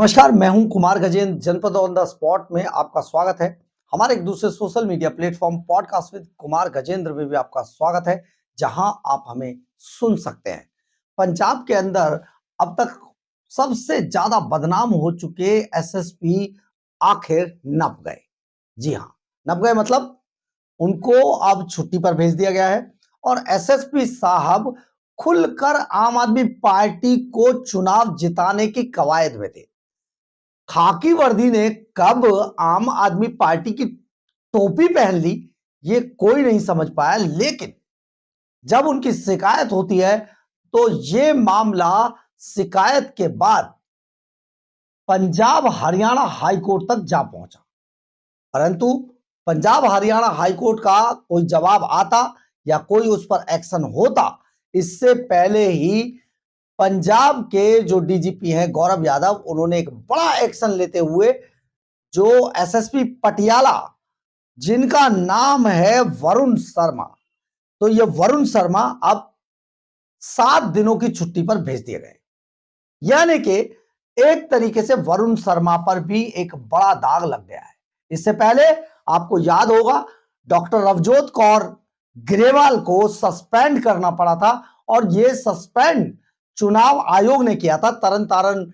नमस्कार, मैं हूं कुमार गजेंद्र। जनपद ऑन द स्पॉट में आपका स्वागत है। हमारे एक दूसरे social media platform podcast with Kumar Gajendra में भी आपका स्वागत है, जहां आप हमें सुन सकते हैं। पंजाब के अंदर अब तक सबसे ज्यादा बदनाम हो चुके एसएसपी आखिर नप गए। जी हां, नप गए मतलब उनको अब छुट्टी पर भेज दिया गया है और एसएसपी साहब खुलकर आम आदमी पार्टी को चुनाव जिताने की कवायद में थे। खाकी वर्दी ने कब आम आदमी पार्टी की टोपी पहन ली, ये कोई नहीं समझ पाया। लेकिन जब उनकी शिकायत होती है तो ये मामला शिकायत के बाद पंजाब हरियाणा हाईकोर्ट तक जा पहुंचा, परंतु पंजाब हरियाणा हाईकोर्ट का कोई जवाब आता या कोई उस पर एक्शन होता, इससे पहले ही पंजाब के जो डीजीपी हैं गौरव यादव, उन्होंने एक बड़ा एक्शन लेते हुए जो एसएसपी पटियाला, जिनका नाम है वरुण शर्मा, तो ये वरुण शर्मा अब 7 दिनों की छुट्टी पर भेज दिए गए। यानी कि एक तरीके से वरुण शर्मा पर भी एक बड़ा दाग लग गया है। इससे पहले आपको याद होगा, डॉक्टर रवजोत कौर ग्रेवाल को सस्पेंड करना पड़ा था और यह सस्पेंड चुनाव आयोग ने किया था। तरन तारण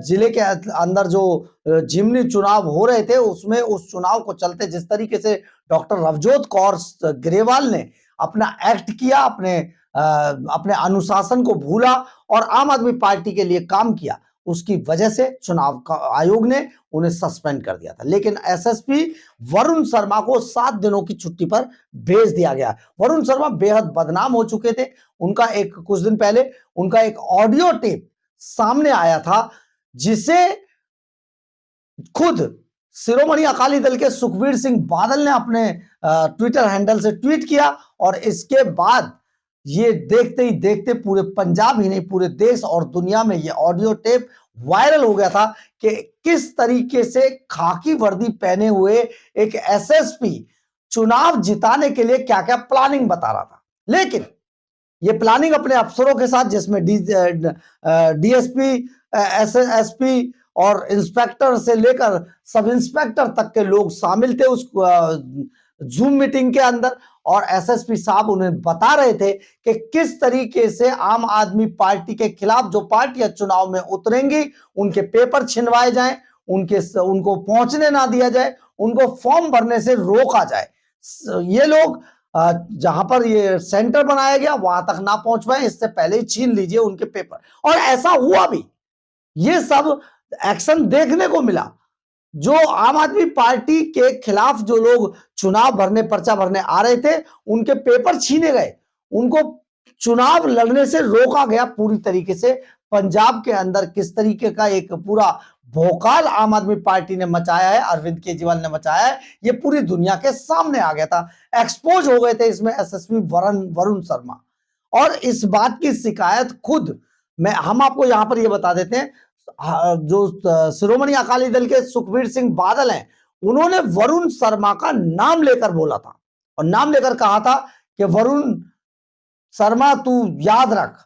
जिले के अंदर जो जिमनी चुनाव हो रहे थे, उसमें उस चुनाव को चलते जिस तरीके से डॉक्टर रवजोत कौर ग्रेवाल ने अपना एक्ट किया, अपने अनुशासन को भूला और आम आदमी पार्टी के लिए काम किया, उसकी वजह से चुनाव आयोग ने उन्हें सस्पेंड कर दिया था। लेकिन एसएसपी वरुण शर्मा को 7 दिनों की छुट्टी पर भेज दिया गया। वरुण शर्मा बेहद बदनाम हो चुके थे। उनका कुछ दिन पहले उनका एक ऑडियो टेप सामने आया था, जिसे खुद शिरोमणि अकाली दल के सुखबीर सिंह बादल ने अपने ट्विटर हैंडल से ट्वीट किया और इसके बाद ये देखते ही देखते पूरे पंजाब ही नहीं, पूरे देश और दुनिया में ये ऑडियो टेप वायरल हो गया था कि किस तरीके से खाकी वर्दी पहने हुए एक एसएसपी चुनाव जिताने के लिए क्या क्या प्लानिंग बता रहा था। लेकिन ये प्लानिंग अपने अफसरों के साथ, जिसमें डीएसपी, एसपी और इंस्पेक्टर से लेकर सब इंस्पेक्टर तक के लोग शामिल थे उस जूम मीटिंग के अंदर, और एसएसपी साहब उन्हें बता रहे थे कि किस तरीके से आम आदमी पार्टी के खिलाफ जो पार्टियां चुनाव में उतरेंगी, उनके पेपर छिनवाए जाएं, उनको पहुंचने ना दिया जाए, उनको फॉर्म भरने से रोका जाए, ये लोग जहां पर ये सेंटर बनाया गया वहां तक ना पहुंच पाए, इससे पहले ही छीन लीजिए उनके पेपर। और ऐसा हुआ भी। ये सब एक्शन देखने को मिला। जो आम आदमी पार्टी के खिलाफ जो लोग चुनाव भरने, पर्चा भरने आ रहे थे, उनके पेपर छीने गए, उनको चुनाव लड़ने से रोका गया पूरी तरीके से। पंजाब के अंदर किस तरीके का एक पूरा भौकाल आम आदमी पार्टी ने मचाया है, अरविंद केजरीवाल ने मचाया है, ये पूरी दुनिया के सामने आ गया था। एक्सपोज हो गए थे इसमें एसएसपी वरुण शर्मा। और इस बात की शिकायत खुद हम आपको यहां पर ये बता देते हैं, जो शिरोमणि अकाली दल के सुखबीर सिंह बादल हैं, उन्होंने वरुण शर्मा का नाम लेकर बोला था और नाम लेकर कहा था कि वरुण शर्मा, तू याद रख,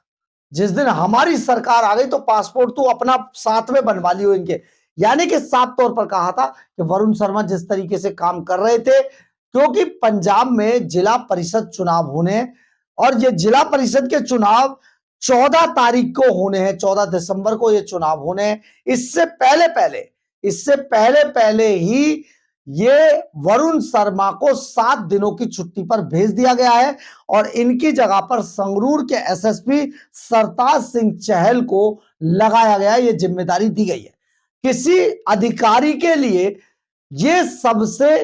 जिस दिन हमारी सरकार आ गई तो पासपोर्ट तू अपना साथ में बनवा लियो इनके। यानी कि साफ तौर पर कहा था कि वरुण शर्मा जिस तरीके से काम कर रहे थे, क्योंकि पंजाब में जिला परिषद चुनाव होने और ये जिला परिषद के चुनाव 14 तारीख को होने हैं, 14 दिसंबर को ये चुनाव होने हैं। इससे पहले पहले ही ये वरुण शर्मा को 7 दिनों की छुट्टी पर भेज दिया गया है और इनकी जगह पर संगरूर के एसएसपी सरताज सिंह चहल को लगाया गया है, ये जिम्मेदारी दी गई है। किसी अधिकारी के लिए ये सबसे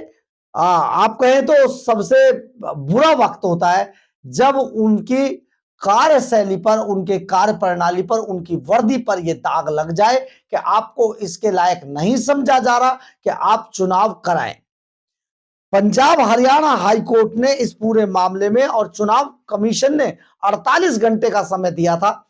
आप कहें तो सबसे बुरा वक्त होता है, जब उनकी कार्यशैली पर, उनके कार्य प्रणाली पर, उनकी वर्दी पर यह दाग लग जाए कि आपको इसके लायक नहीं समझा जा रहा कि आप चुनाव कराएं। पंजाब हरियाणा हाईकोर्ट ने इस पूरे मामले में और चुनाव कमीशन ने 48 घंटे का समय दिया था।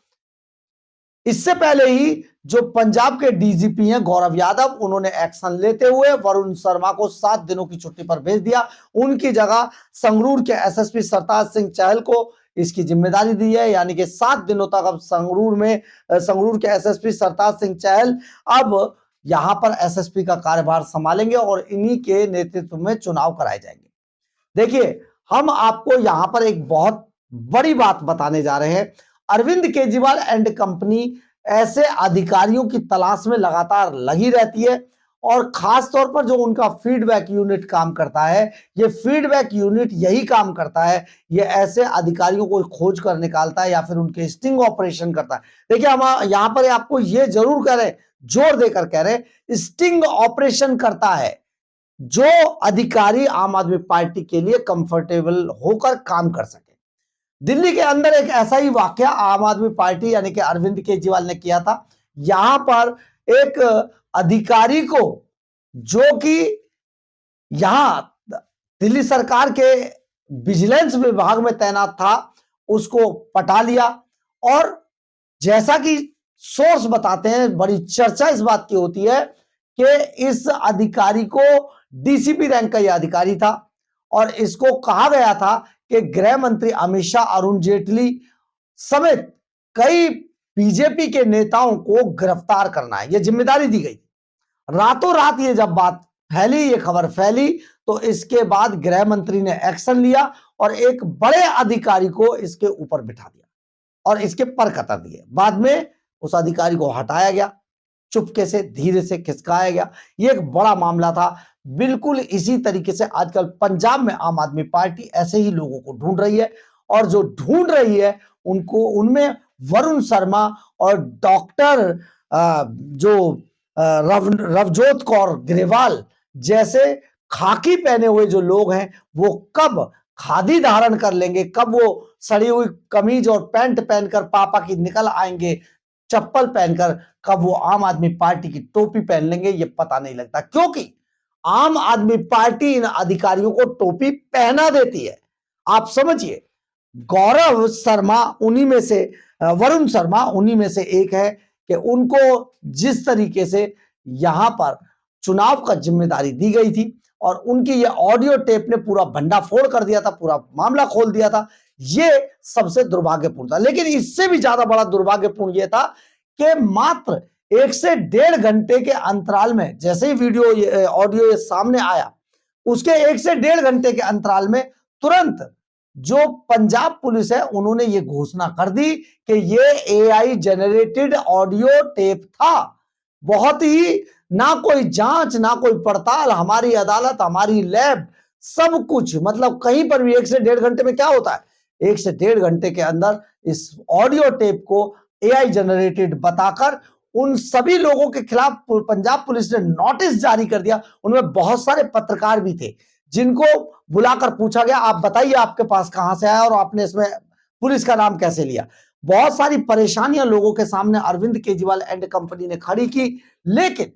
इससे पहले ही जो पंजाब के डीजीपी हैं गौरव यादव, उन्होंने एक्शन लेते हुए वरुण शर्मा को 7 दिनों की छुट्टी पर भेज दिया। उनकी जगह संगरूर के एसएसपी सरताज सिंह चहल को इसकी जिम्मेदारी दी है। यानी कि 7 दिनों तक अब संगरूर के एसएसपी सरताज सिंह चहल अब यहां पर एसएसपी का कार्यभार संभालेंगे और इन्हीं के नेतृत्व में चुनाव कराए जाएंगे। देखिए, हम आपको यहां पर एक बहुत बड़ी बात बताने जा रहे हैं। अरविंद केजरीवाल एंड कंपनी ऐसे अधिकारियों की तलाश में लगातार लगी रहती है और खास तौर पर जो उनका फीडबैक यूनिट काम करता है, ये फीडबैक यूनिट यही काम करता है, ये ऐसे अधिकारियों को खोज कर निकालता है या फिर उनके स्टिंग ऑपरेशन करता है। देखिए, हम यहां पर आपको ये जरूर कह रहे हैं, जोर देकर कह रहे हैं, स्टिंग ऑपरेशन करता है जो अधिकारी आम आदमी पार्टी के लिए कंफर्टेबल होकर काम कर सके। दिल्ली के अंदर एक ऐसा ही वाकया आम आदमी पार्टी यानी कि अरविंद केजरीवाल ने किया था। यहां पर एक अधिकारी को, जो कि यहां दिल्ली सरकार के विजिलेंस विभाग में तैनात था, उसको पटा लिया और जैसा कि सोर्स बताते हैं, बड़ी चर्चा इस बात की होती है कि इस अधिकारी को डीसीपी रैंक का यह अधिकारी था और इसको कहा गया था कि गृह मंत्री अमित शाह, अरुण जेटली समेत कई बीजेपी के नेताओं को गिरफ्तार करना है, यह जिम्मेदारी दी गई। रातों रात ये जब बात फैली, ये खबर फैली, तो इसके बाद गृह मंत्री ने एक्शन लिया और एक बड़े अधिकारी को इसके ऊपर बिठा दिया और इसके पर कतर दिए। बाद में उस अधिकारी को हटाया गया, चुपके से, धीरे से खिसकाया गया। ये एक बड़ा मामला था। बिल्कुल इसी तरीके से आजकल पंजाब में आम आदमी पार्टी ऐसे ही लोगों को ढूंढ रही है और जो ढूंढ रही है उनमें वरुण शर्मा और डॉक्टर रवजोत कौर ग्रेवाल जैसे खाकी पहने हुए जो लोग हैं, वो कब खादी धारण कर लेंगे, कब वो सड़ी हुई कमीज और पैंट पहनकर पापा की निकल आएंगे, चप्पल पहनकर, कब वो आम आदमी पार्टी की टोपी पहन लेंगे, ये पता नहीं लगता, क्योंकि आम आदमी पार्टी इन अधिकारियों को टोपी पहना देती है। आप समझिए, गौरव शर्मा उन्हीं में से, वरुण शर्मा उन्हीं में से एक है कि उनको जिस तरीके से यहां पर चुनाव का जिम्मेदारी दी गई थी और उनकी ये ऑडियो टेप ने पूरा भंडाफोड़ कर दिया था, पूरा मामला खोल दिया था, ये सबसे दुर्भाग्यपूर्ण था। लेकिन इससे भी ज्यादा बड़ा दुर्भाग्यपूर्ण यह था कि मात्र 1 से 1.5 घंटे के अंतराल में, जैसे ही वीडियो ऑडियो ये सामने आया, उसके 1 से 1.5 घंटे के अंतराल में तुरंत जो पंजाब पुलिस है, उन्होंने ये घोषणा कर दी कि ये एआई जनरेटेड ऑडियो टेप था। बहुत ही, ना कोई जांच, ना कोई पड़ताल, हमारी अदालत, हमारी लैब, सब कुछ, मतलब कहीं पर भी 1 से 1.5 घंटे में क्या होता है, 1 से 1.5 घंटे के अंदर इस ऑडियो टेप को एआई जनरेटेड बताकर उन सभी लोगों के खिलाफ पंजाब पुलिस ने नोटिस जारी कर दिया। उनमें बहुत सारे पत्रकार भी थे जिनको बुलाकर पूछा गया, आप बताइए आपके पास कहां से आया और आपने इसमें पुलिस का नाम कैसे लिया। बहुत सारी परेशानियां लोगों के सामने अरविंद केजरीवाल एंड कंपनी ने खड़ी की। लेकिन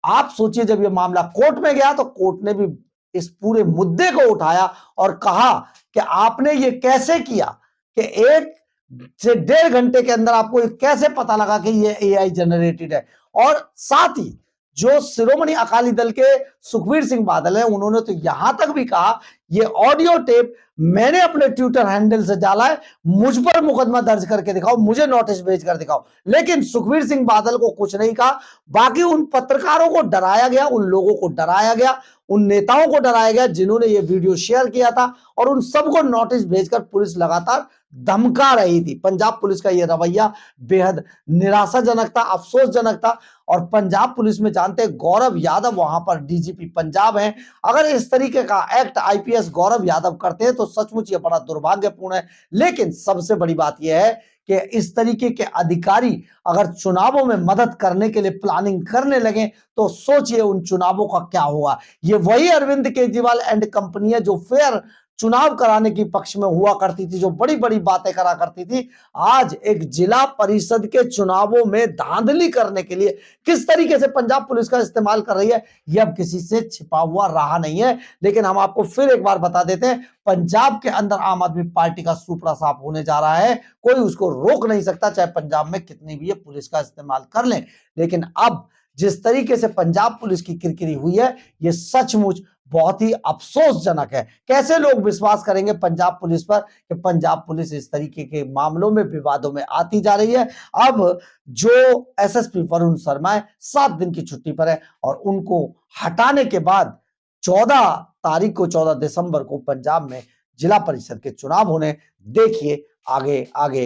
आप सोचिए, जब यह मामला कोर्ट में गया तो कोर्ट ने भी इस पूरे मुद्दे को उठाया और कहा कि आपने ये कैसे किया कि 1 से 1.5 घंटे के अंदर आपको कैसे पता लगा कि ये एआई जनरेटेड है। और साथ ही जो शिरोमणि अकाली दल के सुखबीर सिंह बादल हैं, उन्होंने तो यहां तक भी कहा, ये ऑडियो टेप मैंने अपने ट्विटर हैंडल से डाला है, मुझ पर मुकदमा दर्ज करके दिखाओ, मुझे नोटिस भेज कर दिखाओ। लेकिन सुखबीर सिंह बादल को कुछ नहीं कहा। बाकी उन पत्रकारों को डराया गया, उन लोगों को डराया गया, उन नेताओं को डराया गया जिन्होंने ये वीडियो शेयर किया था, और उन सबको नोटिस भेजकर पुलिस लगातार धमका रही थी। पंजाब पुलिस का यह रवैया बेहद निराशाजनक था, अफसोसजनक था। और पंजाब पुलिस में जानते हैं, गौरव यादव वहां पर डीजीपी पंजाब हैं। अगर इस तरीके का एक्ट आईपीएस गौरव यादव करते हैं तो सचमुच ये बड़ा दुर्भाग्यपूर्ण है। लेकिन सबसे बड़ी बात यह है कि इस तरीके के अधिकारी अगर चुनावों में मदद करने के लिए प्लानिंग करने लगे तो सोचिए उन चुनावों का क्या होगा। ये वही अरविंद केजरीवाल एंड कंपनी है जो फेयर चुनाव कराने की पक्ष में हुआ करती थी, जो बड़ी बड़ी बातें करा करती थी। आज एक जिला परिषद के चुनावों में धांधली करने के लिए किस तरीके से पंजाब पुलिस का इस्तेमाल कर रही है, यह अब किसी से छिपा हुआ रहा नहीं है। लेकिन हम आपको फिर एक बार बता देते हैं, पंजाब के अंदर आम आदमी पार्टी का सुपड़ा साफ होने जा रहा है। कोई उसको रोक नहीं सकता, चाहे पंजाब में कितनी भी ये पुलिस का इस्तेमाल कर लें। लेकिन अब जिस तरीके से पंजाब पुलिस की किरकिरी हुई है, ये सचमुच बहुत ही अफसोसजनक है। कैसे लोग विश्वास करेंगे पंजाब पुलिस पर कि पंजाब पुलिस इस तरीके के मामलों में, विवादों में आती जा रही है। अब जो एसएसपी वरुण शर्मा है 7 दिन की छुट्टी पर है और उनको हटाने के बाद 14 तारीख को, 14 दिसंबर को पंजाब में जिला परिषद के चुनाव होने। देखिए आगे आगे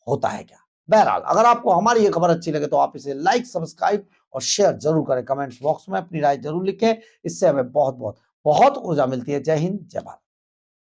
होता है क्या। बहरहाल अगर आपको हमारी ये खबर अच्छी लगे तो आप इसे लाइक, सब्सक्राइब और शेयर जरूर करें। कमेंट्स बॉक्स में अपनी राय जरूर लिखें। इससे हमें बहुत बहुत बहुत ऊर्जा मिलती है। जय हिंद, जय भारत।